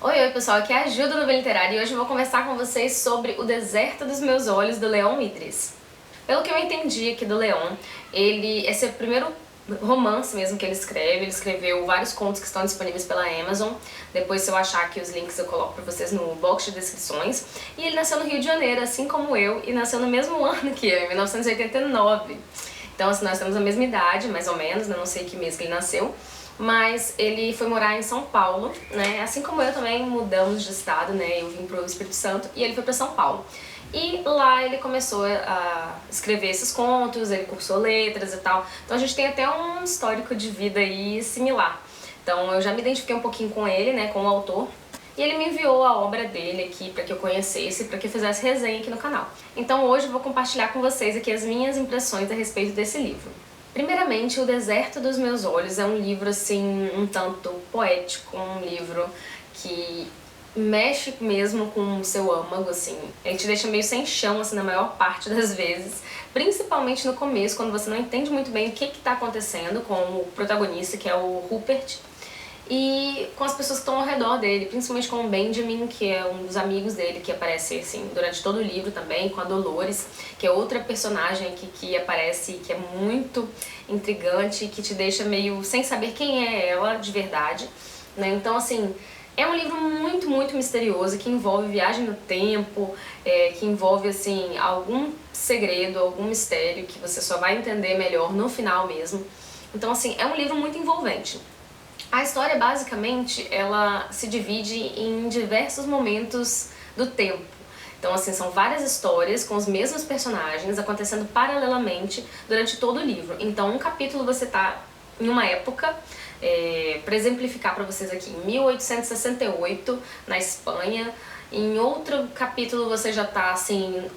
Oi pessoal, aqui é a Gil do Nuvem Literária e hoje eu vou conversar com vocês sobre O Deserto dos Meus Olhos, do Leon Idris. Pelo que eu entendi aqui do Leon, esse é o primeiro romance mesmo que ele escreveu vários contos que estão disponíveis pela Amazon. Depois, se eu achar aqui os links, eu coloco pra vocês no box de descrições. E ele nasceu no Rio de Janeiro, assim como eu, e nasceu no mesmo ano que eu, em 1989. Então assim, nós temos a mesma idade, mais ou menos, né? Não sei que mês que ele nasceu. Mas ele foi morar em São Paulo, né? Assim como eu também mudamos de estado, né? Eu vim pro Espírito Santo e ele foi pra São Paulo. E lá ele começou a escrever esses contos, ele cursou letras e tal. Então a gente tem até um histórico de vida aí similar. Então eu já me identifiquei um pouquinho com ele, né? Com o autor. E ele me enviou a obra dele aqui para que eu conhecesse, para que eu fizesse resenha aqui no canal. Então hoje eu vou compartilhar com vocês aqui as minhas impressões a respeito desse livro. Primeiramente, O Deserto dos Meus Olhos é um livro, assim, um tanto poético, um livro que mexe mesmo com o seu âmago, assim. Ele te deixa meio sem chão, assim, na maior parte das vezes, principalmente no começo, quando você não entende muito bem o que está acontecendo com o protagonista, que é o Rupert, e com as pessoas que estão ao redor dele, principalmente com o Benjamin, que é um dos amigos dele, que aparece assim durante todo o livro também, com a Dolores, que é outra personagem que aparece, que é muito intrigante, que te deixa meio sem saber quem é ela de verdade, né? Então assim, é um livro muito misterioso, que envolve viagem no tempo, que envolve assim algum segredo, algum mistério que você só vai entender melhor no final mesmo. Então assim, é um livro muito envolvente. A história, basicamente, ela se divide em diversos momentos do tempo. Então, assim, são várias histórias com os mesmos personagens acontecendo paralelamente durante todo o livro. Então, um capítulo você tá em uma época, para exemplificar para vocês aqui, em 1868, na Espanha. Em outro capítulo você já tá, assim,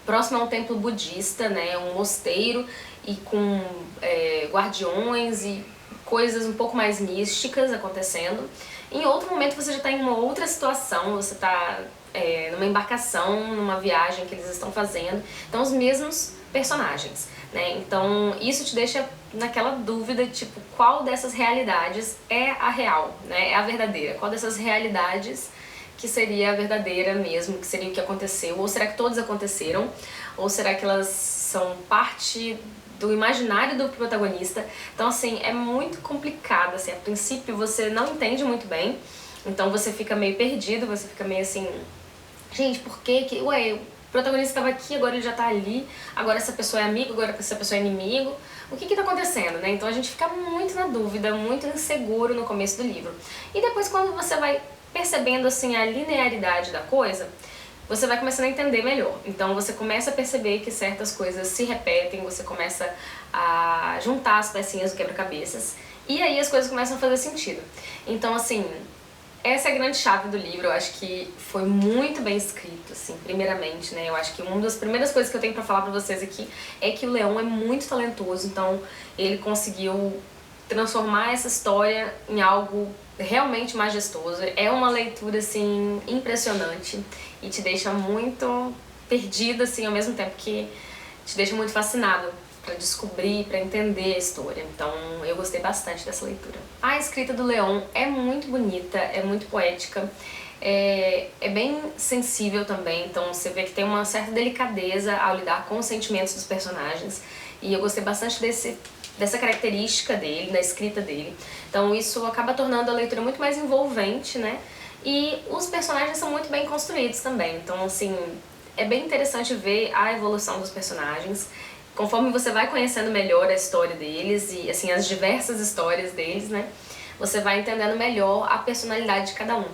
próximo a um templo budista, né, um mosteiro, e com guardiões e coisas um pouco mais místicas acontecendo. Em outro momento você já está em uma outra situação, você está numa embarcação, numa viagem que eles estão fazendo. Então os mesmos personagens, né? Então isso te deixa naquela dúvida, tipo, qual dessas realidades é a real, né? É a verdadeira. Qual dessas realidades que seria a verdadeira mesmo, que seria o que aconteceu? Ou será que todas aconteceram? Ou será que elas são parte do imaginário do protagonista? Então assim, é muito complicado, assim, a princípio você não entende muito bem, então você fica meio perdido, você fica meio assim, gente, por que, ué, o protagonista estava aqui, agora ele já tá ali, agora essa pessoa é amigo, agora essa pessoa é inimigo, o que tá acontecendo, né? Então a gente fica muito na dúvida, muito inseguro no começo do livro. E depois quando você vai percebendo, assim, a linearidade da coisa, você vai começando a entender melhor. Então você começa a perceber que certas coisas se repetem, você começa a juntar as pecinhas do quebra-cabeças, e aí as coisas começam a fazer sentido. Então assim, essa é a grande chave do livro. Eu acho que foi muito bem escrito, assim, primeiramente, né? Eu acho que uma das primeiras coisas que eu tenho pra falar pra vocês aqui é que o Leon é muito talentoso, então ele conseguiu transformar essa história em algo realmente majestoso. É uma leitura, assim, impressionante e te deixa muito perdida, assim, ao mesmo tempo que te deixa muito fascinado pra descobrir, pra entender a história. Então eu gostei bastante dessa leitura. A escrita do Leon é muito bonita, é muito poética, é bem sensível também, então você vê que tem uma certa delicadeza ao lidar com os sentimentos dos personagens, e eu gostei bastante dessa característica dele, da escrita dele. Então isso acaba tornando a leitura muito mais envolvente, né? E os personagens são muito bem construídos também, então assim, é bem interessante ver a evolução dos personagens, conforme você vai conhecendo melhor a história deles e assim, as diversas histórias deles, né? Você vai entendendo melhor a personalidade de cada um.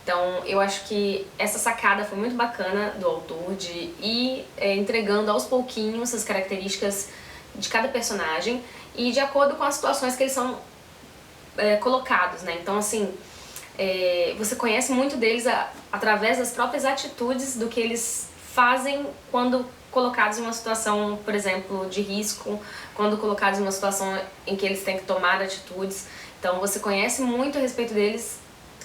Então eu acho que essa sacada foi muito bacana do autor, de ir entregando aos pouquinhos as características de cada personagem e de acordo com as situações que eles são colocados, né? Então assim, você conhece muito deles através das próprias atitudes, do que eles fazem quando colocados em uma situação, por exemplo, de risco, quando colocados em uma situação em que eles têm que tomar atitudes. Então você conhece muito a respeito deles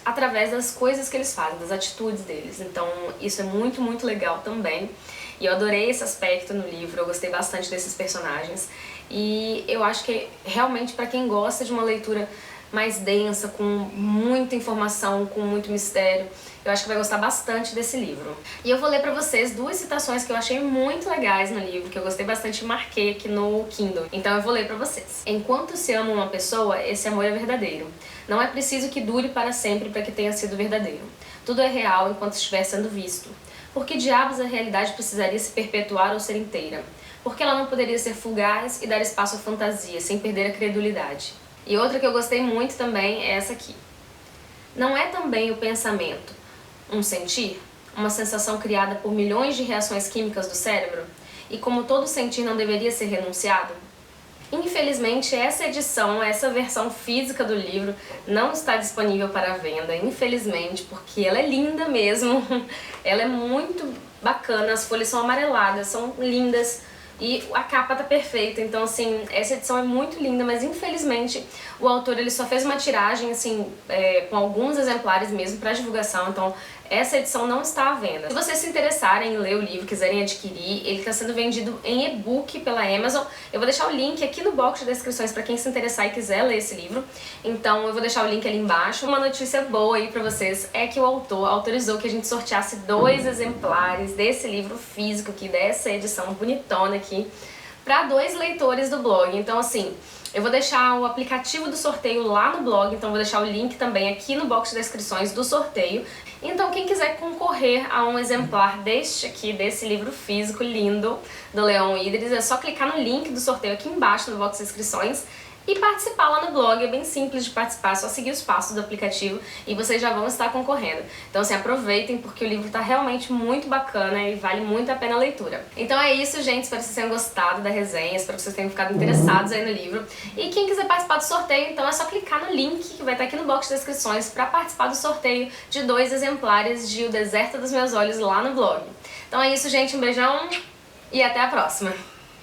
através das coisas que eles fazem, das atitudes deles. Então isso é muito legal também. E eu adorei esse aspecto no livro, eu gostei bastante desses personagens. E eu acho que realmente, pra quem gosta de uma leitura mais densa, com muita informação, com muito mistério. Eu acho que vai gostar bastante desse livro. E eu vou ler pra vocês 2 citações que eu achei muito legais no livro, que eu gostei bastante e marquei aqui no Kindle. Então eu vou ler pra vocês. Enquanto se ama uma pessoa, esse amor é verdadeiro. Não é preciso que dure para sempre para que tenha sido verdadeiro. Tudo é real enquanto estiver sendo visto. Por que diabos a realidade precisaria se perpetuar ou ser inteira? Porque ela não poderia ser fugaz e dar espaço à fantasia, sem perder a credulidade. E outra que eu gostei muito também é essa aqui. Não é também o pensamento um sentir? Uma sensação criada por milhões de reações químicas do cérebro? E como todo sentir não deveria ser renunciado? Infelizmente, essa edição, essa versão física do livro não está disponível para venda, infelizmente, porque ela é linda mesmo, ela é muito bacana, as folhas são amareladas, são lindas e a capa tá perfeita, então assim, essa edição é muito linda, mas infelizmente o autor ele só fez uma tiragem assim, com alguns exemplares mesmo para divulgação, então essa edição não está à venda. Se vocês se interessarem em ler o livro, quiserem adquirir, ele está sendo vendido em e-book pela Amazon. Eu vou deixar o link aqui no box de descrições para quem se interessar e quiser ler esse livro. Então eu vou deixar o link ali embaixo. Uma notícia boa aí para vocês é que o autor autorizou que a gente sorteasse 2 exemplares desse livro físico aqui, dessa edição bonitona aqui, para 2 leitores do blog. Então assim, eu vou deixar o aplicativo do sorteio lá no blog, então vou deixar o link também aqui no box de descrições do sorteio. Então quem quiser concorrer a um exemplar deste aqui, desse livro físico lindo do Leon Idris, é só clicar no link do sorteio aqui embaixo no box de inscrições e participar lá no blog. É bem simples de participar, é só seguir os passos do aplicativo e vocês já vão estar concorrendo. Então assim, aproveitem porque o livro tá realmente muito bacana e vale muito a pena a leitura. Então é isso, gente, espero que vocês tenham gostado da resenha, espero que vocês tenham ficado interessados aí no livro. E quem quiser participar do sorteio, então é só clicar no link que vai estar aqui no box de descrições para participar do sorteio de 2 exemplares de O Deserto dos Meus Olhos lá no blog. Então é isso, gente, um beijão e até a próxima!